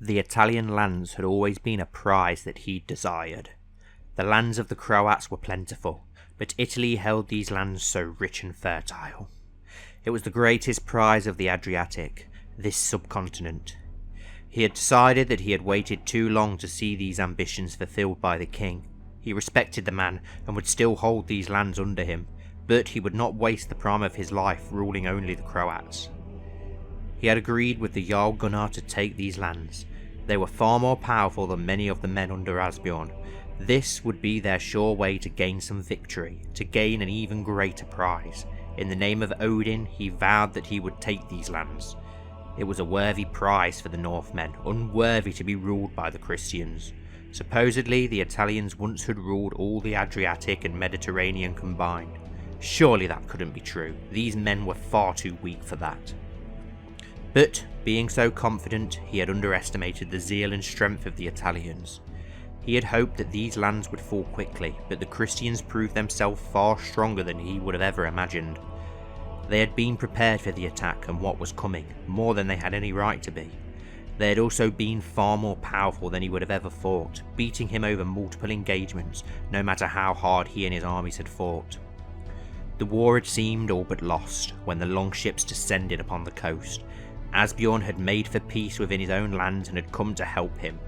The Italian lands had always been a prize that he desired. The lands of the Croats were plentiful, but Italy held these lands so rich and fertile. It was the greatest prize of the Adriatic, this subcontinent. He had decided that he had waited too long to see these ambitions fulfilled by the king. He respected the man and would still hold these lands under him, but he would not waste the prime of his life ruling only the Croats. He had agreed with the Jarl Gunnar to take these lands. They were far more powerful than many of the men under Asbjorn. This would be their sure way to gain some victory, to gain an even greater prize. In the name of Odin, he vowed that he would take these lands. It was a worthy prize for the Northmen, unworthy to be ruled by the Christians. Supposedly, the Italians once had ruled all the Adriatic and Mediterranean combined. Surely that couldn't be true. These men were far too weak for that. But, being so confident, he had underestimated the zeal and strength of the Italians. He had hoped that these lands would fall quickly, but the Christians proved themselves far stronger than he would have ever imagined. They had been prepared for the attack and what was coming, more than they had any right to be. They had also been far more powerful than he would have ever fought, beating him over multiple engagements, no matter how hard he and his armies had fought. The war had seemed all but lost when the longships descended upon the coast. Asbjorn had made for peace within his own lands and had come to help him.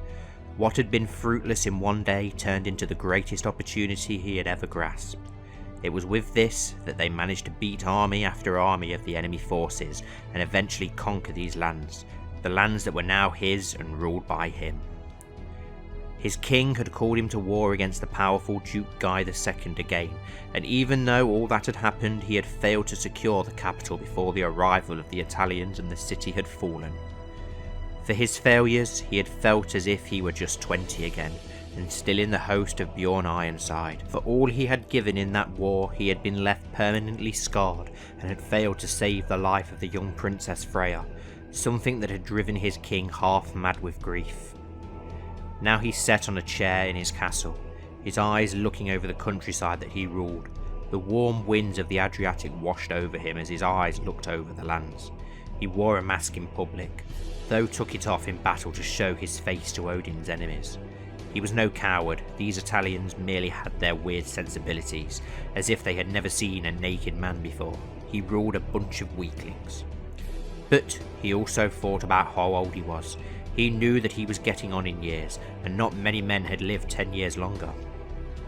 What had been fruitless in one day turned into the greatest opportunity he had ever grasped. It was with this that they managed to beat army after army of the enemy forces and eventually conquer these lands, the lands that were now his and ruled by him. His king had called him to war against the powerful Duke Guy II again, and even though all that had happened, he had failed to secure the capital before the arrival of the Italians and the city had fallen. For his failures, he had felt as if he were just 20 again, and still in the host of Bjorn Ironside. For all he had given in that war, he had been left permanently scarred and had failed to save the life of the young Princess Freya, something that had driven his king half mad with grief. Now he sat on a chair in his castle, his eyes looking over the countryside that he ruled. The warm winds of the Adriatic washed over him as his eyes looked over the lands. He wore a mask in public, though took it off in battle to show his face to Odin's enemies. He was no coward. These Italians merely had their weird sensibilities, as if they had never seen a naked man before. He ruled a bunch of weaklings. But he also thought about how old he was. He knew that he was getting on in years, and not many men had lived 10 years longer.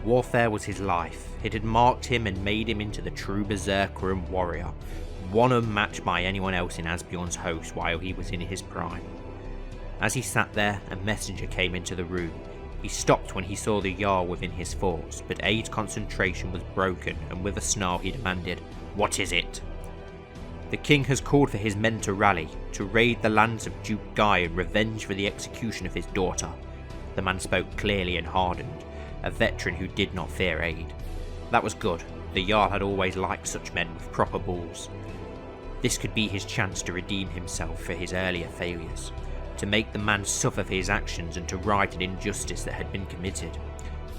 Warfare was his life. It had marked him and made him into the true berserker and warrior, one unmatched by anyone else in Asbjorn's host while he was in his prime. As he sat there, a messenger came into the room. He stopped when he saw the Jarl within his force, but Aid's concentration was broken, and with a snarl he demanded, "What is it?" "The king has called for his men to rally, to raid the lands of Duke Guy in revenge for the execution of his daughter." The man spoke clearly and hardened, a veteran who did not fear Aid. That was good. The Jarl had always liked such men with proper balls. This could be his chance to redeem himself for his earlier failures, to make the man suffer for his actions and to right an injustice that had been committed.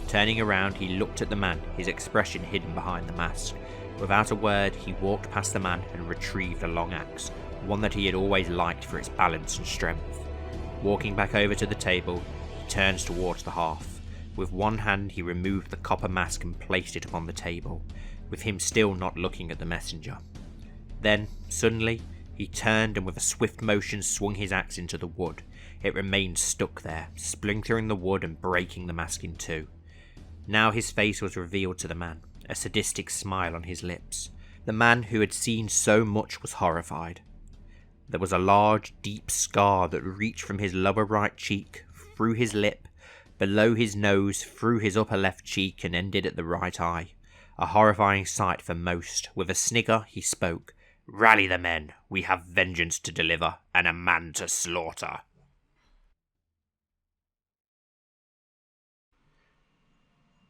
Turning around, he looked at the man, his expression hidden behind the mask. Without a word, he walked past the man and retrieved a long axe, one that he had always liked for its balance and strength. Walking back over to the table, he turns towards the hearth. With one hand, he removed the copper mask and placed it upon the table, with him still not looking at the messenger. Then, suddenly, he turned and with a swift motion swung his axe into the wood. It remained stuck there, splintering the wood and breaking the mask in two. Now his face was revealed to the man, a sadistic smile on his lips. The man who had seen so much was horrified. There was a large, deep scar that reached from his lower right cheek, through his lip, below his nose, through his upper left cheek, and ended at the right eye. A horrifying sight for most. With a snigger, he spoke. "Rally the men. We have vengeance to deliver, and a man to slaughter."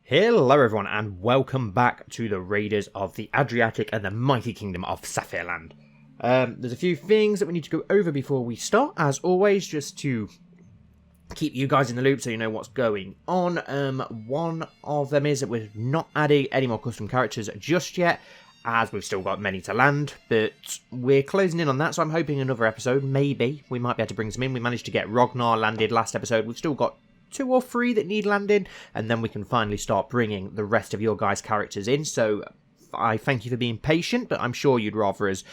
Hello everyone, and welcome back to the Raiders of the Adriatic and the mighty kingdom of Saphirland. There's a few things that we need to go over before we start, as always, just to keep you guys in the loop so you know what's going on. One of them is that we're not adding any more custom characters just yet, as we've still got many to land, but we're closing in on that, so I'm hoping another episode, maybe, we might be able to bring some in. We managed to get Ragnar landed last episode. We've still got 2 or 3 that need landing, and then we can finally start bringing the rest of your guys' characters in. So I thank you for being patient, but I'm sure you'd rather us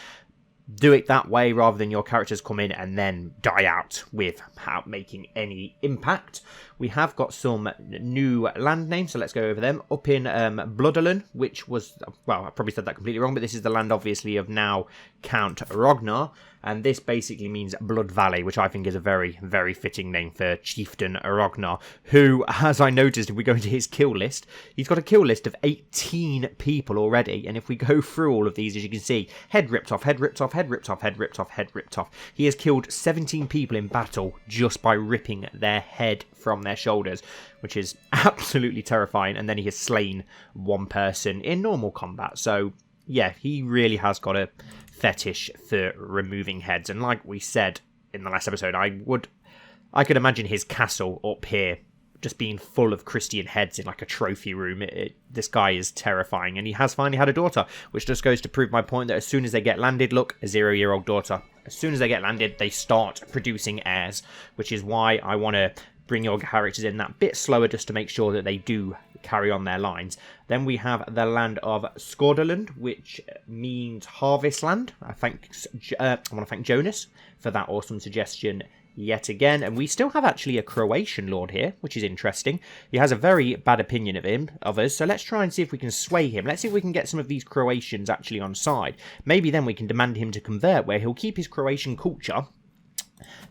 do it that way rather than your characters come in and then die out without making any impact. We have got some new land names, so let's go over them. Up in Bloodalen, which was, well, I probably said that completely wrong, but this is the land, obviously, of now Count Ragnar. And this basically means Blood Valley, which I think is a very, very fitting name for Chieftain Ragnar, who, as I noticed, if we go into his kill list, he's got a kill list of 18 people already. And if we go through all of these, as you can see, head ripped off, head ripped off, head ripped off, head ripped off, head ripped off. He has killed 17 people in battle just by ripping their head from their shoulders, which is absolutely terrifying. And then he has slain 1 person in normal combat. So, yeah, he really has got a fetish for removing heads, and like we said in the last episode, I could imagine his castle up here just being full of Christian heads in like a trophy room. This guy is terrifying, and he has finally had a daughter, which just goes to prove my point that as soon as they get landed, look, a 0-year-old daughter. As soon as they get landed, they start producing heirs, which is why I want to bring your characters in that bit slower just to make sure that they do carry on their lines. Then we have the land of Skordaland, which means harvest land. I want to thank Jonas for that awesome suggestion yet again. And we still have actually a Croatian lord here, which is interesting. He has a very bad opinion of us, so let's try and see if we can sway him. Let's see if we can get some of these Croatians actually on side. Maybe then we can demand him to convert, where he'll keep his Croatian culture,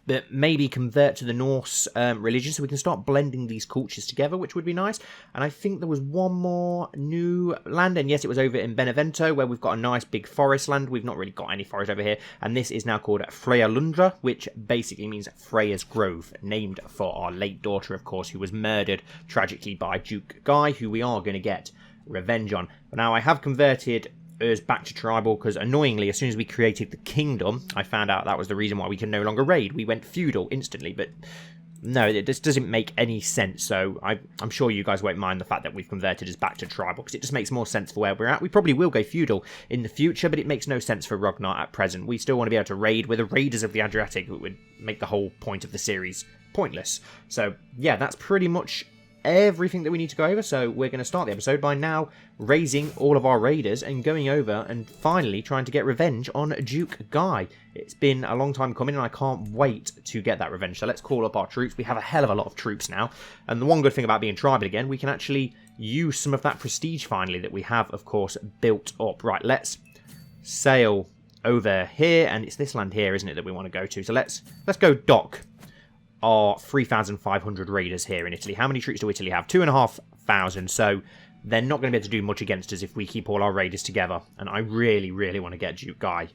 but maybe convert to the Norse religion, so we can start blending these cultures together, which would be nice. And I think there was one more new land, and yes, it was over in Benevento, where we've got a nice big forest land. We've not really got any forest over here, and this is now called Freya Lundra, which basically means Freya's Grove, named for our late daughter, of course, who was murdered tragically by Duke Guy, who we are going to get revenge on. But now I have converted us back to tribal, because annoyingly, as soon as we created the kingdom, I found out that was the reason why we can no longer raid. We went feudal instantly, but no, it just doesn't make any sense. So I'm sure you guys won't mind the fact that we've converted us back to tribal, because it just makes more sense for where we're at. We probably will go feudal in the future, but it makes no sense for Ragnar at present. We still want to be able to raid. We're the raiders of the Adriatic. It would make the whole point of the series pointless. So yeah, that's pretty much everything that we need to go over. So we're going to start the episode by now raising all of our raiders and going over and finally trying to get revenge on Duke Guy. It's been a long time coming, and I can't wait to get that revenge. So let's call up our troops. We have a hell of a lot of troops now, and the one good thing about being tribal again, we can actually use some of that prestige finally that we have, of course, built up. Right, let's sail over here, and it's this land here, isn't it, that we want to go to. So let's go dock are 3,500 raiders here in Italy. How many troops do Italy have? 2,500. So they're not going to be able to do much against us if we keep all our raiders together. And I really, really want to get Duke Guy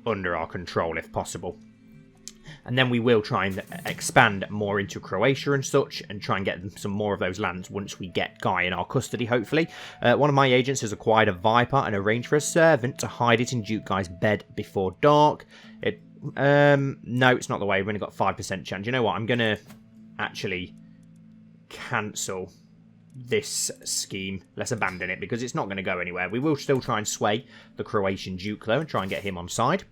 under our control if possible. And then we will try and expand more into Croatia and such, and try and get them some more of those lands once we get Guy in our custody, hopefully. One of my agents has acquired a Viper and arranged for a servant to hide it in Duke Guy's bed before dark. No, it's not the way. We've only got 5% chance. You know what? I'm going to actually cancel this scheme. Let's abandon it, because it's not going to go anywhere. We will still try and sway the Croatian Duke, though, and try and get him on side.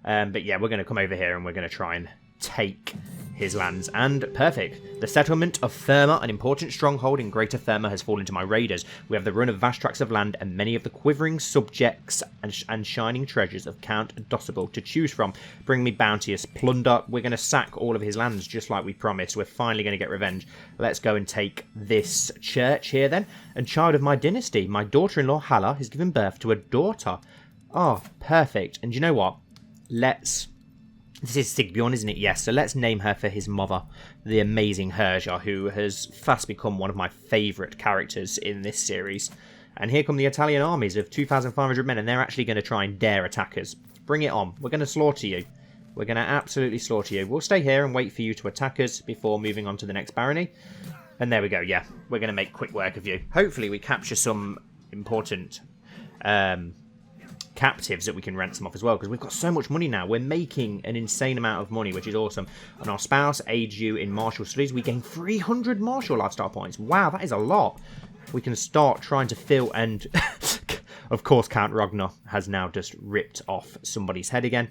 But yeah, we're going to come over here and we're going to try and take his lands. And perfect. The settlement of Therma, an important stronghold in Greater Therma, has fallen to my raiders. We have the run of vast tracts of land and many of the quivering subjects and shining treasures of Count Dosable to choose from. Bring me bounteous plunder. We're going to sack all of his lands just like we promised. We're finally going to get revenge. Let's go and take this church here then. And child of my dynasty, my daughter-in-law Halla has given birth to a daughter. Oh, perfect. And you know what? This is Sigbjorn, isn't it? Yes, so let's name her for his mother, the amazing Herja, who has fast become one of my favourite characters in this series. And here come the Italian armies of 2,500 men, and they're actually going to try and dare attack us. Bring it on. We're going to slaughter you. We're going to absolutely slaughter you. We'll stay here and wait for you to attack us before moving on to the next barony. And there we go, yeah. We're going to make quick work of you. Hopefully we capture some important captives that we can ransom off as well, because we've got so much money now. We're making an insane amount of money, which is awesome. And our spouse aids you in martial studies. We gain 300 martial lifestyle points. Wow, that is a lot. We can start trying to fill, and Of course, Count Ragnar has now just ripped off somebody's head again.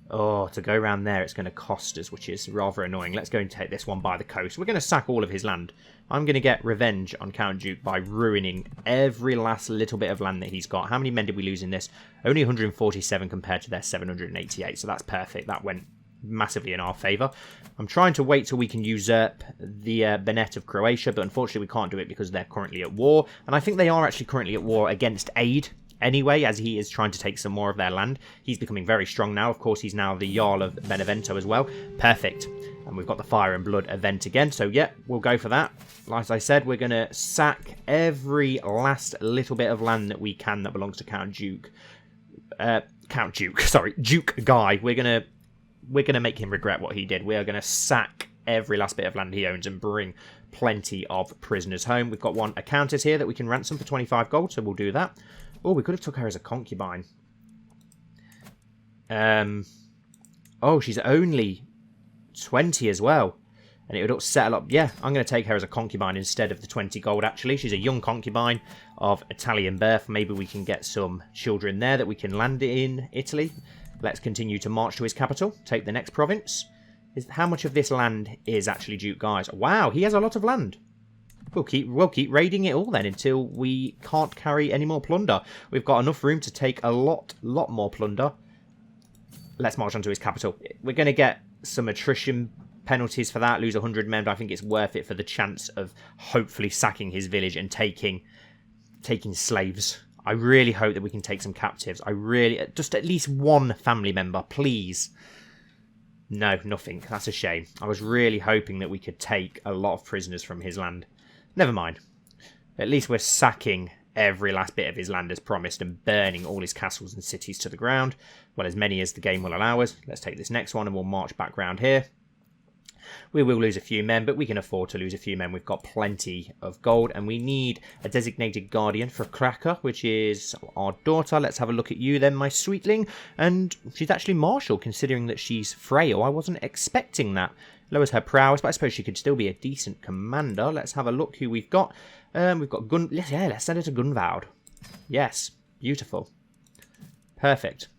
Oh, to go around there, it's going to cost us, which is rather annoying. Let's go and take this one by the coast. We're going to sack all of his land. I'm going to get revenge on Count Duke by ruining every last little bit of land that he's got. How many men did we lose in this? Only 147 compared to their 788, so that's perfect. That went massively in our favour. I'm trying to wait till we can usurp the Bennett of Croatia, but unfortunately we can't do it because they're currently at war. And I think they are actually currently at war against Aid. Anyway, as he is trying to take some more of their land. He's becoming very strong now. Of course, he's now the Jarl of Benevento as well. Perfect. And we've got the Fire and Blood event again. So, yeah, we'll go for that. Like I said, we're going to sack every last little bit of land that we can that belongs to Duke Guy. We're going to make him regret what he did. We are going to sack every last bit of land he owns and bring plenty of prisoners home. We've got a countess here that we can ransom for 25 gold, so we'll do that. Oh, we could have took her as a concubine. Oh, she's only 20 as well. And it would upset a lot. Yeah, I'm going to take her as a concubine instead of the 20 gold, actually. She's a young concubine of Italian birth. Maybe we can get some children there that we can land in Italy. Let's continue to march to his capital. Take the next province. How much of this land is actually Duke Guy's? Wow, he has a lot of land. We'll keep raiding it all then until we can't carry any more plunder. We've got enough room to take a lot more plunder. Let's march on to his capital. We're going to get some attrition penalties for that, lose 100 men, but I think it's worth it for the chance of hopefully sacking his village and taking slaves. I really hope that we can take some captives. Just at least one family member, please. No, nothing. That's a shame. I was really hoping that we could take a lot of prisoners from his land. Never mind. At least we're sacking every last bit of his land as promised and burning all his castles and cities to the ground. Well, as many as the game will allow us. Let's take this next one and we'll march back round here. We will lose a few men, but we can afford to lose a few men. We've got plenty of gold, and we need a designated guardian for Kraka, which is our daughter. Let's have a look at you then, my sweetling. And she's actually martial, considering that she's frail. I wasn't expecting that. Lowers her prowess, but I suppose she could still be a decent commander. Let's have a look who we've got. We've got let's send her to Gunvald. Yes, beautiful. Perfect.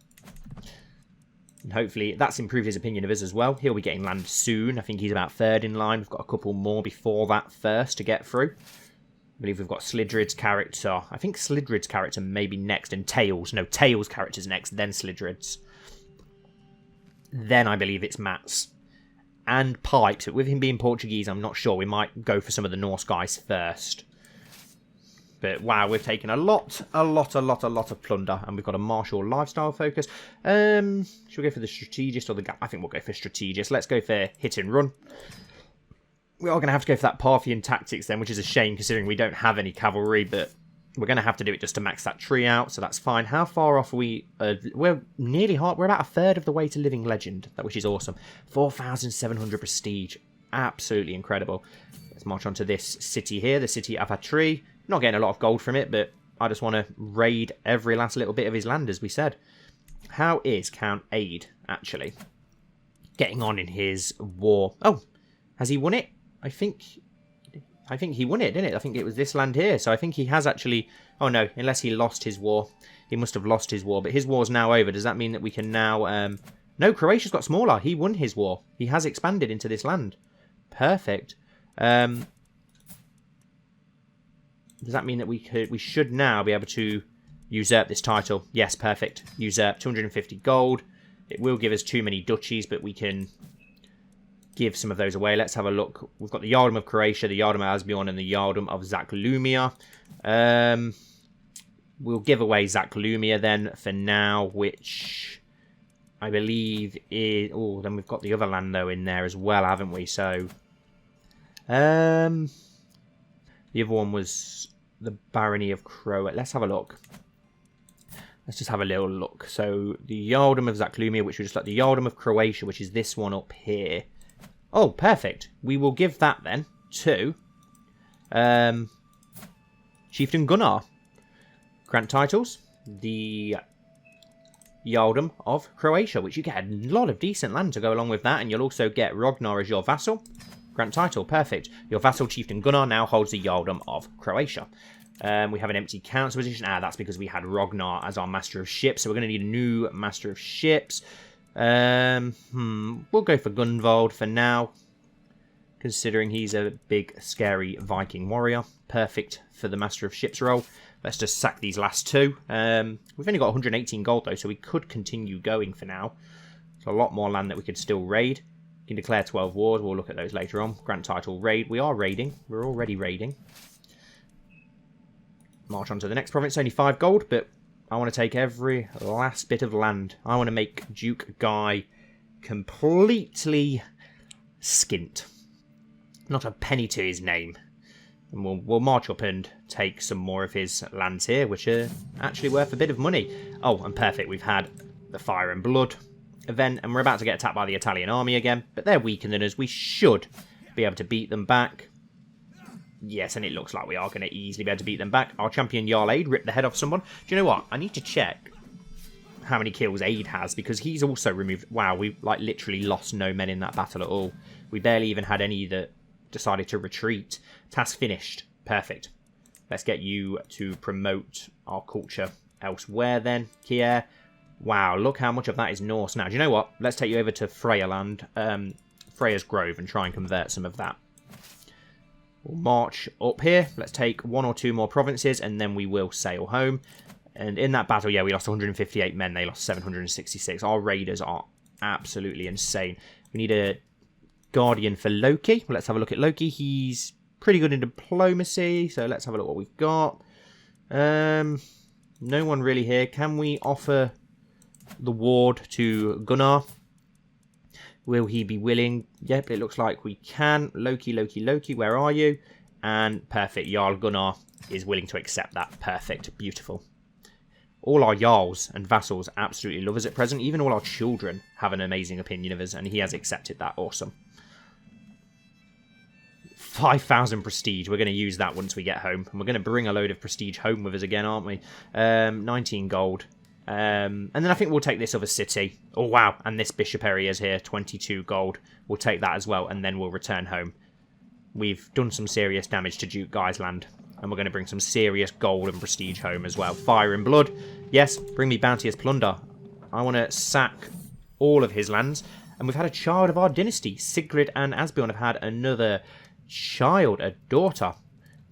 And hopefully that's improved his opinion of us as well. He'll be getting land soon. I think he's about third in line. We've got a couple more before that first to get through. I believe we've got Slidrid's character. I think Slidrid's character may be next, and Tails. No, Tails' character's next, then Slidrid's. Then I believe it's Matt's. And Pipes. But with him being Portuguese, I'm not sure. We might go for some of the Norse guys first. But wow, we've taken a lot of plunder, and we've got a martial lifestyle focus. Should we go for the strategist or the... I think we'll go for strategist. Let's go for hit and run. We are going to have to go for that Parthian tactics then, which is a shame considering we don't have any cavalry, but we're going to have to do it just to max that tree out, so that's fine. How far off are we? We're about a third of the way to Living Legend, which is awesome. 4,700 prestige. Absolutely incredible. Let's march on to this city here, the city of Atri. Not getting a lot of gold from it, but I just want to raid every last little bit of his land, as we said. How is Count Aid, actually, getting on in his war? Oh, has he won it? I think he won it, didn't it? I think it was this land here. So I think he has actually... Oh, no, unless he lost his war. He must have lost his war, but his war's now over. Does that mean that we can now... No, Croatia's got smaller. He won his war. He has expanded into this land. Perfect. Does that mean that we should now be able to usurp this title? Yes, perfect. Usurp 250 gold. It will give us too many duchies, but we can give some of those away. Let's have a look. We've got the Jarldom of Croatia, the Jarldom of Asbjorn, and the Jarldom of Zaclumia. We'll give away Zaclumia then for now, which I believe is... Oh, then we've got the other land, though, in there as well, haven't we? So, the other one was the Barony of Croatia. Let's have a look. Let's just have a little look. So, the Jarldom of Zaclumia, which was just like the Jarldom of Croatia, which is this one up here. Oh, perfect. We will give that then to Chieftain Gunnar. Grant titles. The Jarldom of Croatia, which you get a lot of decent land to go along with that, and you'll also get Ragnar as your vassal. Grant title, perfect. Your vassal Chieftain Gunnar now holds the Jarldom of Croatia. We have an empty council position. That's because we had Ragnar as our Master of Ships. So we're going to need a new Master of Ships. We'll go for Gunvald for now, considering he's a big, scary Viking warrior. Perfect for the Master of Ships role. Let's just sack these last two. We've only got 118 gold, though, so we could continue going for now. There's a lot more land that we could still raid. You can declare 12 wars. We'll look at those later on. Grant title raid. We are raiding. We're already raiding. March on to the next province. Only 5 gold, but I want to take every last bit of land. I want to make Duke Guy completely skint. Not a penny to his name. And we'll march up and take some more of his lands here, which are actually worth a bit of money. Oh, and perfect. We've had the Fire and Blood event, and we're about to get attacked by the Italian army again. But they're weaker than us. We should be able to beat them back. Yes, and it looks like we are going to easily be able to beat them back. Our champion Jarl Aid ripped the head off someone. Do you know what? I need to check how many kills Aid has, because he's also removed... Wow, we like literally lost no men in that battle at all. We barely even had any that decided to retreat. Task finished. Perfect. Let's get you to promote our culture elsewhere then, Kier. Wow, look how much of that is Norse now. Do you know what? Let's take you over to Freyaland, Freya's Grove, and try and convert some of that. We'll march up here. Let's take 1 or 2 more provinces, and then we will sail home. And in that battle, yeah, we lost 158 men. They lost 766. Our raiders are absolutely insane. We need a guardian for Loki. Let's have a look at Loki. He's pretty good in diplomacy, so let's have a look what we've got. No one really here. Can we offer the ward to Gunnar? Will he be willing? Yep, it looks like we can. Loki, where are you? And perfect, Jarl Gunnar is willing to accept that. Perfect, beautiful. All our Jarls and vassals absolutely love us at present. Even all our children have an amazing opinion of us, and he has accepted that. Awesome. 5,000 prestige. We're going to use that once we get home. And we're going to bring a load of prestige home with us again, aren't we? 19 gold. And then I think we'll take this other city. Oh, wow. And this bishop area is here. 22 gold. We'll take that as well, and then we'll return home. We've done some serious damage to Duke Guy's land, and we're going to bring some serious gold and prestige home as well. Fire and Blood. Yes, bring me bounteous plunder. I want to sack all of his lands. And we've had a child of our dynasty. Sigrid and Asbjorn have had another child, a daughter.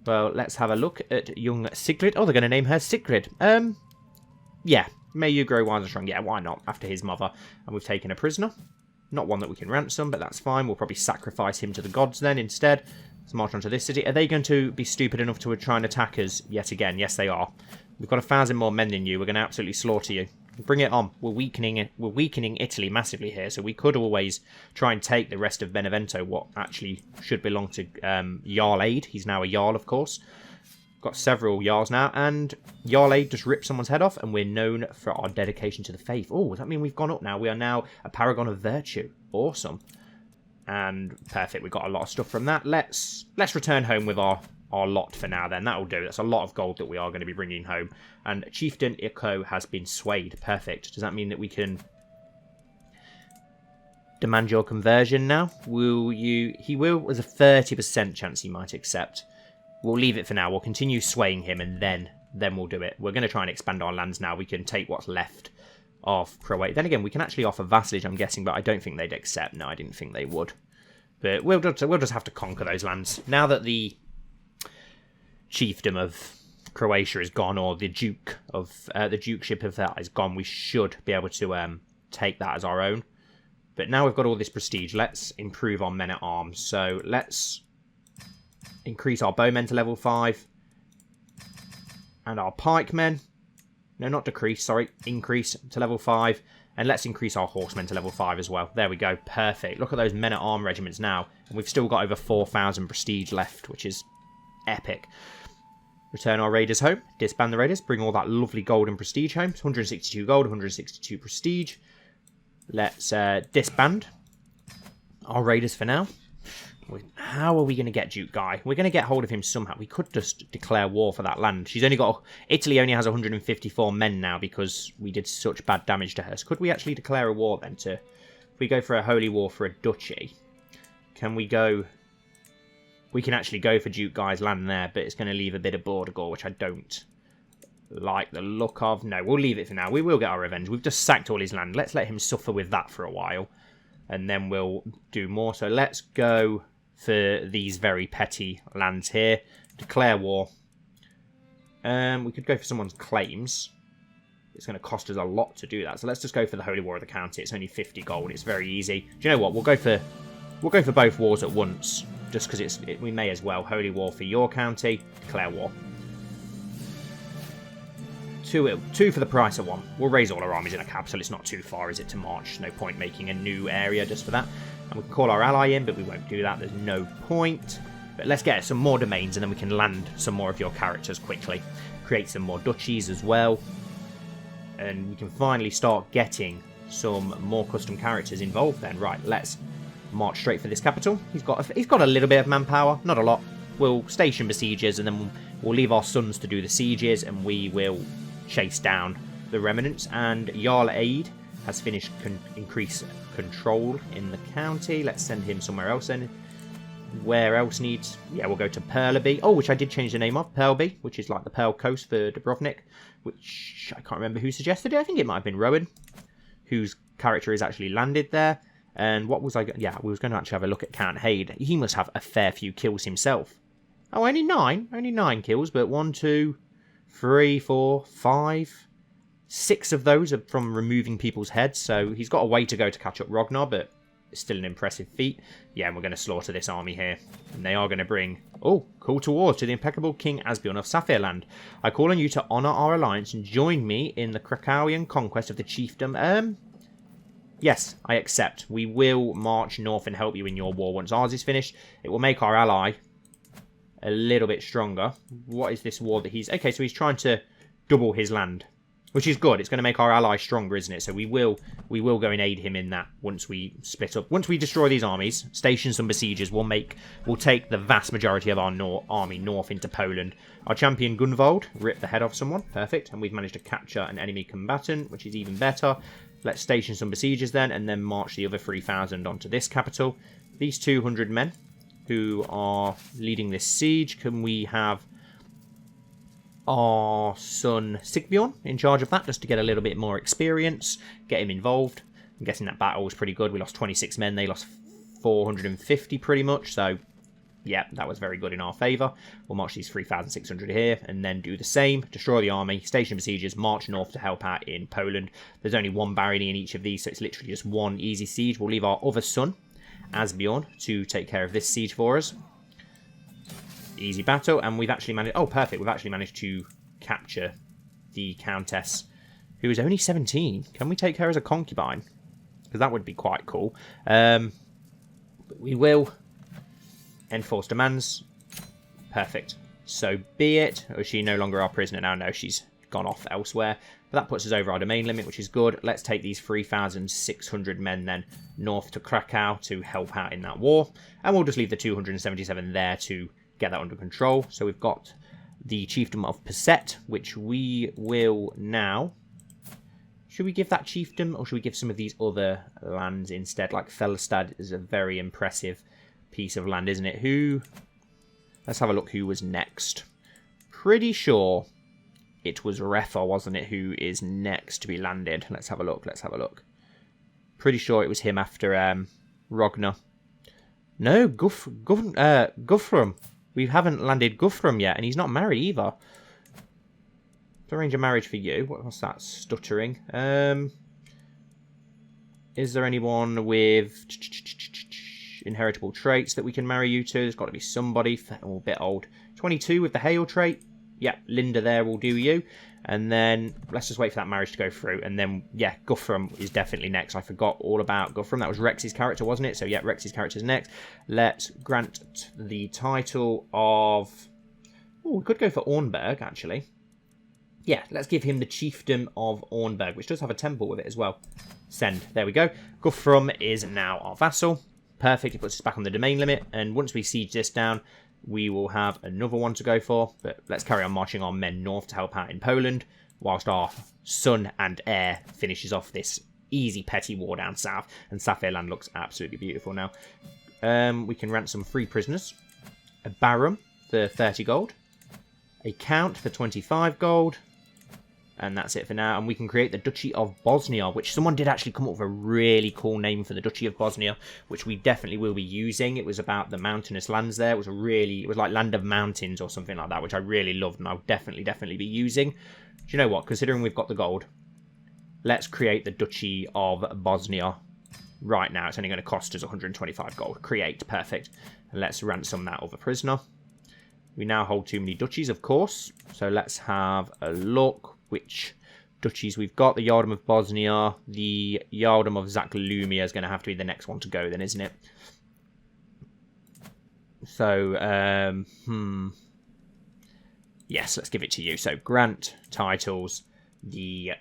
Well, let's have a look at young Sigrid. Oh, they're going to name her Sigrid. Yeah. May you grow wise and strong. Yeah, why not? After his mother. And we've taken a prisoner. Not one that we can ransom, but that's fine. We'll probably sacrifice him to the gods then instead. Let's march on to this city. Are they going to be stupid enough to try and attack us yet again? Yes, they are. We've got 1,000 more men than you. We're going to absolutely slaughter you. Bring it on. We're weakening Italy massively here, so we could always try and take the rest of Benevento, what actually should belong to Jarl Aid. He's now a Jarl, of course. Got several Jarls now, and Jarl Aid just ripped someone's head off, and we're known for our dedication to the faith. Oh, does that mean we've gone up now? We are now a paragon of virtue. Awesome. And perfect, we got a lot of stuff from that. Let's return home with our lot for now then. That'll do. That's a lot of gold that we are going to be bringing home. And Chieftain Ikko has been swayed. Perfect. Does that mean that we can demand your conversion now? Will you... He will. There's a 30% chance he might accept. We'll leave it for now. We'll continue swaying him, and then we'll do it. We're going to try and expand our lands now. We can take what's left of Croatia. Then again, we can actually offer vassalage, I'm guessing, but I don't think they'd accept. No, I didn't think they would. But we'll just have to conquer those lands. Now that the chiefdom of Croatia is gone, or the duke of the dukeship of that is gone, we should be able to take that as our own. But now we've got all this prestige. Let's improve our men-at-arms. So let's increase our bowmen to level 5. And our pikemen. No, not decrease, sorry. Increase to level 5. And let's increase our horsemen to level 5 as well. There we go. Perfect. Look at those men-at-arm regiments now. And we've still got over 4,000 prestige left, which is epic. Return our raiders home. Disband the raiders. Bring all that lovely gold and prestige home. 162 gold, 162 prestige. Let's disband our raiders for now. How are we going to get Duke Guy? We're going to get hold of him somehow. We could just declare war for that land. Italy only has 154 men now because we did such bad damage to her. So could we actually declare a war then? If we go for a holy war for a duchy, can we go We can actually go for Duke Guy's land there, but it's going to leave a bit of border gore, which I don't like the look of. No, we'll leave it for now. We will get our revenge. We've just sacked all his land. Let's let him suffer with that for a while, and then we'll do more. So let's go for these very petty lands here. Declare war. We could go for someone's claims. It's going to cost us a lot to do that. So let's just go for the Holy War of the County. It's only 50 gold. It's very easy. Do you know what? We'll go for both wars at once, just because we may as well. Holy War for your county. Declare war. Two for the price of one. We'll raise all our armies in a capital. It's not too far, is it, to march? No point making a new area just for that. And we can call our ally in, but we won't do that. There's no point. But let's get some more domains, and then we can land some more of your characters quickly. Create some more duchies as well. And we can finally start getting some more custom characters involved then. Right, let's march straight for this capital. He's got a little bit of manpower, not a lot. We'll station besiegers, and then we'll leave our sons to do the sieges, and we will chase down the remnants. And Jarl Aid has finished increase control in the county. Let's send him somewhere else then. Where else needs... Yeah, we'll go to Perleby. Oh, which I did change the name of. Pearlby, which is like the Pearl Coast for Dubrovnik, which I can't remember who suggested it. I think it might have been Rowan, whose character is actually landed there. And what was I... Yeah, we was going to actually have a look at Count Haid. He must have a fair few kills himself. Oh, only 9? Only 9 kills, but 1, 2, 3, 4, 5... 6 of those are from removing people's heads, so he's got a way to go to catch up Ragnar, but it's still an impressive feat. Yeah, and we're going to slaughter this army here. And they are going to bring... Oh, call to war to the impeccable King Asbjorn of Saphirland. I call on you to honour our alliance and join me in the Krakowian conquest of the chiefdom. Yes, I accept. We will march north and help you in your war once ours is finished. It will make our ally a little bit stronger. What is this war that he's... Okay, so he's trying to double his land, which is good. It's going to make our ally stronger, isn't it? So we will go and aid him in that once we split up. Once we destroy these armies, station some besiegers, we'll take the vast majority of our army north into Poland. Our champion Gunvald ripped the head off someone. Perfect. And we've managed to capture an enemy combatant, which is even better. Let's station some besiegers then, and then march the other 3,000 onto this capital. These 200 men who are leading this siege, can we have our son Sigbjorn in charge of that, just to get a little bit more experience, get him involved. I'm guessing that battle was pretty good. We lost 26 men, they lost 450 pretty much, so yeah, that was very good in our favour. We'll march these 3,600 here, and then do the same, destroy the army, station besiegers, march north to help out in Poland. There's only one barony in each of these, so it's literally just one easy siege. We'll leave our other son, Asbjorn, to take care of this siege for us. Easy battle, and we've actually managed... Oh, perfect. We've actually managed to capture the Countess, who is only 17. Can we take her as a concubine? Because that would be quite cool. But we will enforce demands. Perfect. So be it. Or is she no longer our prisoner now? No, she's gone off elsewhere. But that puts us over our domain limit, which is good. Let's take these 3,600 men then north to Krakow to help out in that war. And we'll just leave the 277 there to get that under control. So we've got the chiefdom of Perset, which we will now... Should we give that chiefdom, or should we give some of these other lands instead? Like Felstad is a very impressive piece of land, isn't it? Let's have a look who was next. Pretty sure it was Refa, wasn't it, who is next to be landed. Let's have a look. Pretty sure it was him after Ragnar. No, Guthrum. We haven't landed Guthrum yet, and he's not married either. Let's arrange a marriage for you. What's that? Stuttering. Is there anyone with inheritable traits that we can marry you to? There's got to be somebody. Oh, a bit old. 22 with the hail trait. Yeah, Linda there will do you. And then let's just wait for that marriage to go through. And then, yeah, Guthrum is definitely next. I forgot all about Guthrum. That was Rex's character, wasn't it? So, yeah, Rex's character is next. Let's grant the title of... Oh, we could go for Ornberg, actually. Yeah, let's give him the chiefdom of Ornberg, which does have a temple with it as well. Send. There we go. Guthrum is now our vassal. Perfect. It puts us back on the domain limit. And once we siege this down, we will have another one to go for, but let's carry on marching our men north to help out in Poland, whilst our son and heir finishes off this easy petty war down south, and Saphirland looks absolutely beautiful now. We can ransom 3 prisoners. a baron for 30 gold, a count for 25 gold, and that's it for now. And we can create the Duchy of Bosnia, which someone did actually come up with a really cool name for the Duchy of Bosnia, which we definitely will be using. It was about the mountainous lands there. It was like Land of Mountains or something like that, which I really loved, and I'll definitely be using. Do you know what? Considering we've got the gold, let's create the Duchy of Bosnia right now. It's only going to cost us 125 gold. Create, perfect. And let's ransom that other prisoner. We now hold too many duchies, of course, so let's have a look which duchies we've got. The Yardom of Bosnia, the Yardom of Zaklumia is going to have to be the next one to go then, isn't it? So, yes, let's give it to you. So, grant titles, the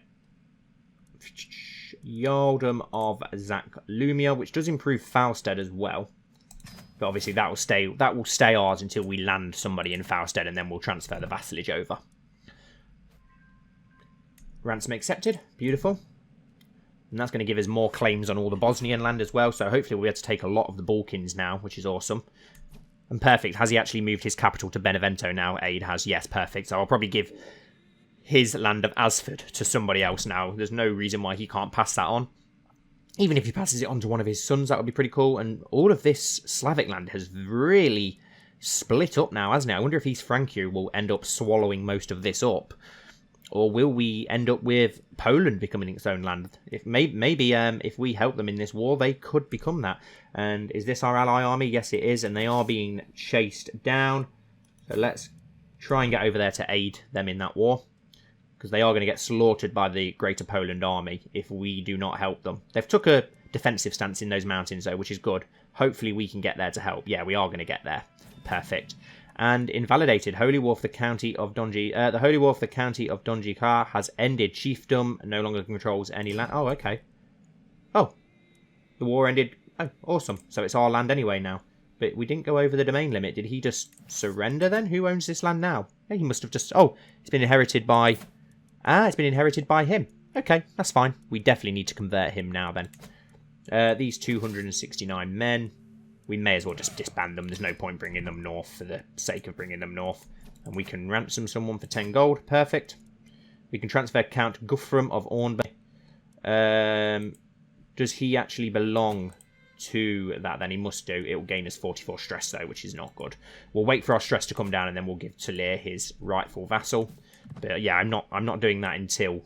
Yardom of Zaklumia, which does improve Falstead as well. But obviously that will stay ours until we land somebody in Falstead, and then we'll transfer the vassalage over. Ransom accepted. Beautiful. And that's going to give us more claims on all the Bosnian land as well. So hopefully we'll be able to take a lot of the Balkans now, which is awesome. And perfect. Has he actually moved his capital to Benevento now? Aid has. Yes, perfect. So I'll probably give his land of Asford to somebody else now. There's no reason why he can't pass that on. Even if he passes it on to one of his sons, that would be pretty cool. And all of this Slavic land has really split up now, hasn't it? I wonder if East Francia will end up swallowing most of this up. Or will we end up with Poland becoming its own land? Maybe if we help them in this war, they could become that. And is this our ally army? Yes, it is. And they are being chased down. So let's try and get over there to aid them in that war. Because they are going to get slaughtered by the Greater Poland army if we do not help them. They've took a defensive stance in those mountains, though, which is good. Hopefully we can get there to help. Yeah, we are going to get there. Perfect. And invalidated. Holy War for the County of Donji. The Holy War for the County of Donjika has ended. Chiefdom no longer controls any land. Oh, okay. Oh. The war ended. Oh, awesome. So it's our land anyway now. But we didn't go over the domain limit. Did he just surrender then? Who owns this land now? Yeah, he must have just... Oh, it's been inherited by... Ah, it's been inherited by him. Okay, that's fine. We definitely need to convert him now then. These 269 men... We may as well just disband them. There's no point bringing them north for the sake of bringing them north. And we can ransom someone for 10 gold. Perfect. We can transfer Count Guthrum of Ornby. Does he actually belong to that? Then he must do. It will gain us 44 stress though, which is not good. We'll wait for our stress to come down and then we'll give Talir his rightful vassal. But yeah, I'm not doing that until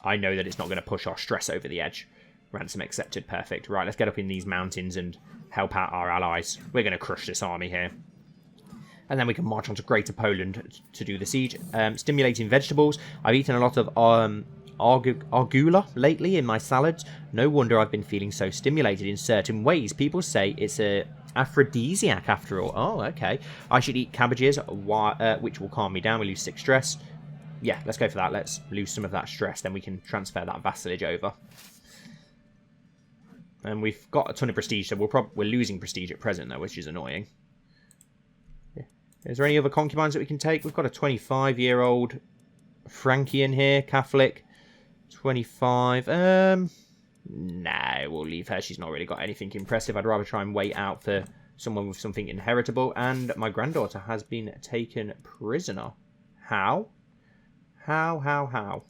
I know that it's not going to push our stress over the edge. Ransom accepted. Perfect. Right, let's get up in these mountains and help out our allies. We're going to crush this army here. And then we can march on to Greater Poland to do the siege. Stimulating vegetables. I've eaten a lot of arugula lately in my salads. No wonder I've been feeling so stimulated in certain ways. People say it's a aphrodisiac after all. Oh, okay. I should eat cabbages, which will calm me down. We lose 6 stress. Yeah, let's go for that. Let's lose some of that stress. Then we can transfer that vassalage over. And we've got a ton of prestige, so we're losing prestige at present, though, which is annoying. Yeah. Is there any other concubines that we can take? We've got a 25-year-old Frankian here, Catholic. 25. No, we'll leave her. She's not really got anything impressive. I'd rather try and wait out for someone with something inheritable. And my granddaughter has been taken prisoner. How? How?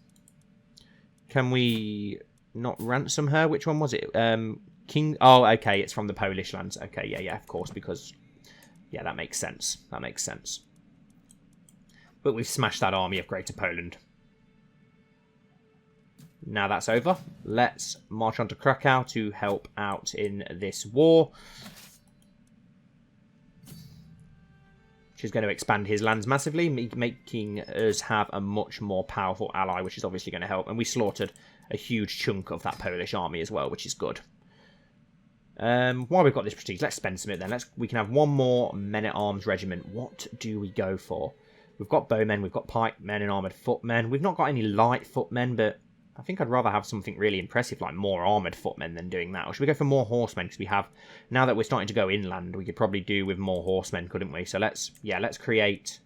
Can we... not ransom her? Which one was it? King... Oh, okay, it's from the Polish lands. Okay, yeah, of course, because... Yeah, that makes sense. But we've smashed that army of Greater Poland. Now that's over. Let's march on to Krakow to help out in this war. Which is going to expand his lands massively, making us have a much more powerful ally, which is obviously going to help. And we slaughtered a huge chunk of that Polish army as well, which is good. While we've got this prestige, let's spend some of it then. We can have one more men-at-arms regiment. What do we go for? We've got bowmen, we've got pikemen and armoured footmen. We've not got any light footmen, but I think I'd rather have something really impressive like more armoured footmen than doing that. Or should we go for more horsemen? Because we have, now that we're starting to go inland, we could probably do with more horsemen, couldn't we? So let's create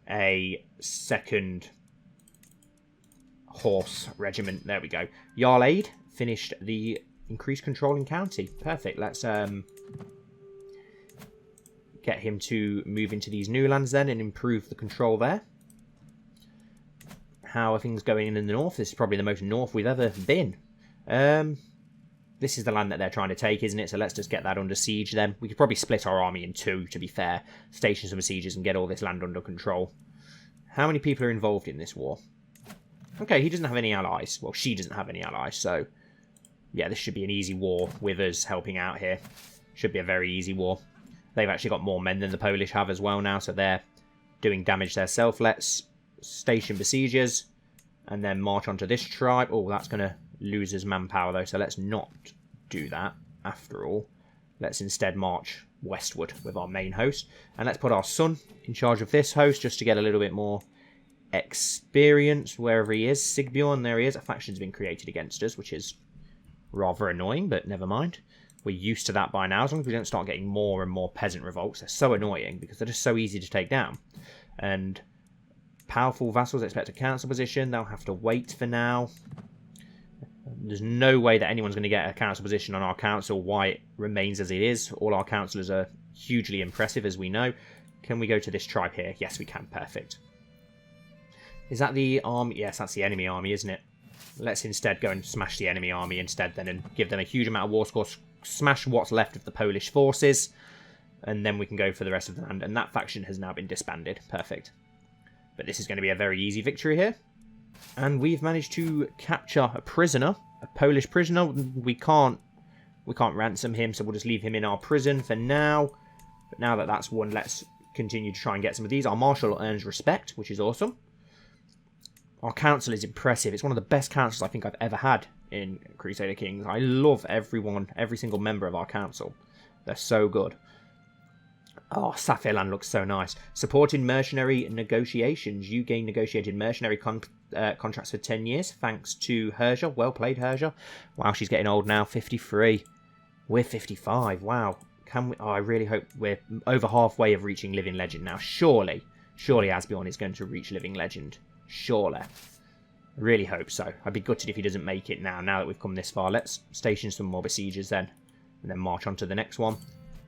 a second horse regiment. There we go. Jarl Aid finished the increased control in county. Perfect. Let's get him to move into these new lands then and improve the control there. How are things going in the north? This is probably the most north we've ever been. This is the land that they're trying to take, isn't it? So let's just get that under siege then. We could probably split our army in two, to be fair. Station some sieges and get all this land under control. How many people are involved in this war? Okay, he doesn't have any allies. Well, she doesn't have any allies, so... yeah, this should be an easy war with us helping out here. Should be a very easy war. They've actually got more men than the Polish have as well now, so they're doing damage themselves. Let's station besiegers and then march onto this tribe. Oh, that's going to lose us manpower though, so let's not do that after all. Let's instead march westward with our main host. And let's put our son in charge of this host just to get a little bit more experience wherever he is. Sigbjorn, there he is. A faction's been created against us, which is rather annoying, but never mind. We're used to that by now, as long as we don't start getting more and more peasant revolts. They're so annoying because they're just so easy to take down. And powerful vassals expect a council position. They'll have to wait for now. There's no way that anyone's going to get a council position on our council. Why it remains as it is. All our councillors are hugely impressive, as we know. Can we go to this tribe here? Yes, we can. Perfect. Is that the army? Yes, that's the enemy army, isn't it? Let's instead go and smash the enemy army instead then and give them a huge amount of war score. Smash what's left of the Polish forces. And then we can go for the rest of the land. And that faction has now been disbanded. Perfect. But this is going to be a very easy victory here. And we've managed to capture a prisoner. A Polish prisoner. We can't ransom him, so we'll just leave him in our prison for now. But now that that's won, let's continue to try and get some of these. Our marshal earns respect, which is awesome. Our council is impressive. It's one of the best councils I think I've ever had in Crusader Kings. I love everyone, every single member of our council. They're so good. Oh, Saphirland looks so nice. Supporting mercenary negotiations. You gain negotiated mercenary contracts for 10 years, thanks to Herja. Well played, Herja. Wow, she's getting old now. 53. We're 55. Wow. Can we? Oh, I really hope we're over halfway of reaching Living Legend now. Surely Asbjorn is going to reach Living Legend. Surely. I really hope so. I'd be gutted if he doesn't make it now that we've come this far. Let's station some more besiegers then. And then march on to the next one.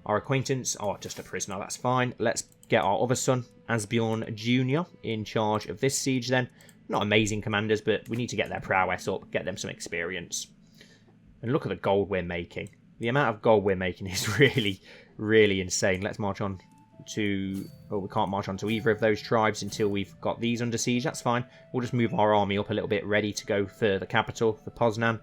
Our acquaintance, oh, just a prisoner, that's fine. Let's get our other son, Asbjorn Jr., in charge of this siege then. Not amazing commanders, but we need to get their prowess up, get them some experience. And look at the gold we're making. The amount of gold we're making is really, really insane. Let's march on to... oh, we can't march on to either of those tribes until we've got these under siege. That's fine. We'll just move our army up a little bit, ready to go for the capital, for Poznan.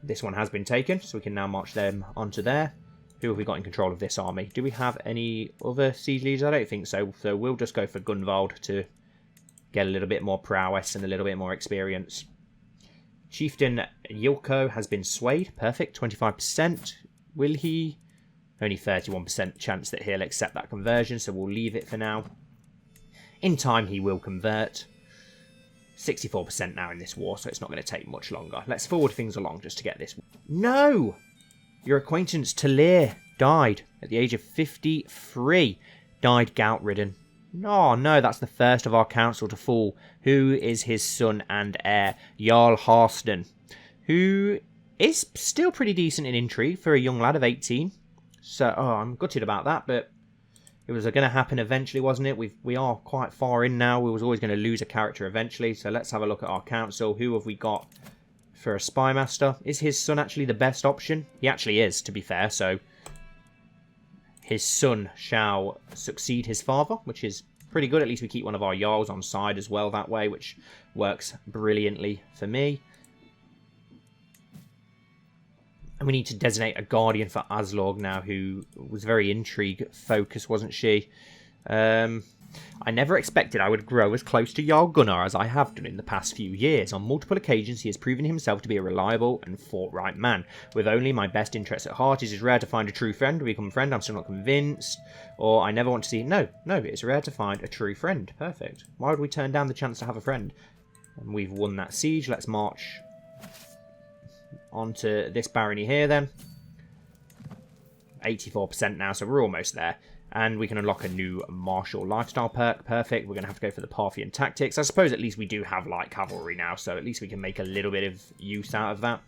This one has been taken, so we can now march them onto there. Who have we got in control of this army? Do we have any other siege leaders? I don't think so. So we'll just go for Gunvald to get a little bit more prowess and a little bit more experience. Chieftain Yilko has been swayed. Perfect. 25%. Will he? Only 31% chance that he'll accept that conversion, so we'll leave it for now. In time, he will convert. 64% now in this war, so it's not going to take much longer. Let's forward things along just to get this. No! Your acquaintance Talir died at the age of 53. Died gout-ridden. Oh no, that's the first of our council to fall. Who is his son and heir? Jarl Harston, who is still pretty decent in intrigue for a young lad of 18. So, oh, I'm gutted about that, but it was going to happen eventually, wasn't it? We are quite far in now. We was always going to lose a character eventually. So let's have a look at our council. Who have we got for a spy master? Is his son actually the best option? He actually is, to be fair. So his son shall succeed his father, which is pretty good. At least we keep one of our Jarls on side as well that way, which works brilliantly for me. And we need to designate a guardian for Aslog now, who was very intrigue-focused, wasn't she? I never expected I would grow as close to Jarl Gunnar as I have done in the past few years. On multiple occasions, he has proven himself to be a reliable and forthright man. With only my best interests at heart, it is rare to find a true friend. To become a friend, I'm still not convinced. Or I never want to see... No, it's rare to find a true friend. Perfect. Why would we turn down the chance to have a friend? And we've won that siege. Let's march onto this barony here then. 84% now, so we're almost there. And we can unlock a new martial lifestyle perk. Perfect. We're going to have to go for the Parthian tactics. I suppose at least we do have light cavalry now, so at least we can make a little bit of use out of that.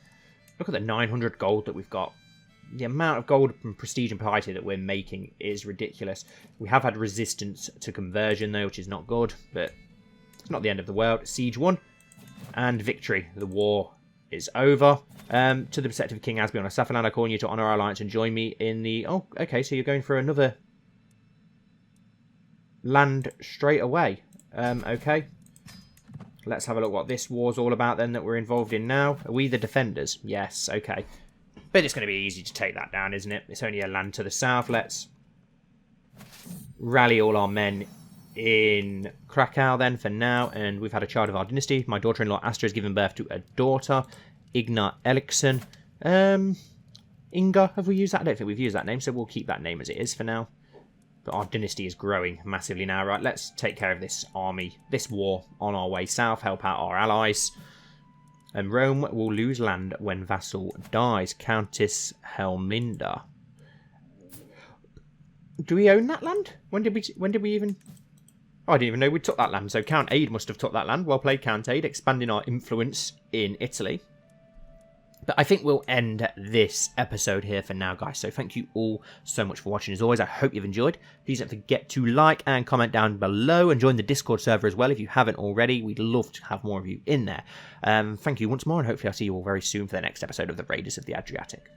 Look at the 900 gold that we've got. the amount of gold and prestige and piety that we're making is ridiculous. We have had resistance to conversion, though, which is not good, but it's not the end of the world. Siege 1 and victory. The war is over. To the protective King Asbjorn of Safferland, I call on you to honour our alliance and join me in the... Oh, okay, so you're going for another land straight away. Okay. Let's have a look what this war's all about then that we're involved in now. Are we the defenders? Yes, okay. But it's going to be easy to take that down, isn't it? It's only a land to the south. Let's rally all our men in Krakow then for now. And we've had a child of our dynasty. My daughter-in-law Astra has given birth to a daughter, Erikson. Inga, have we used that? I don't think we've used that name, so we'll keep that name as it is for now. But our dynasty is growing massively now. Right, let's take care of this army, this war on our way south, help out our allies. And Rome will lose land when vassal dies. Countess Helminda. Do we own that land? When did we even... Oh, I didn't even know we took that land. So Count Aid must have took that land. Well played, Count Aid, expanding our influence in Italy. But I think we'll end this episode here for now, guys. So thank you all so much for watching. As always, I hope you've enjoyed. Please don't forget to like and comment down below and join the Discord server as well if you haven't already. We'd love to have more of you in there. Thank you once more, and hopefully I'll see you all very soon for the next episode of the Raiders of the Adriatic.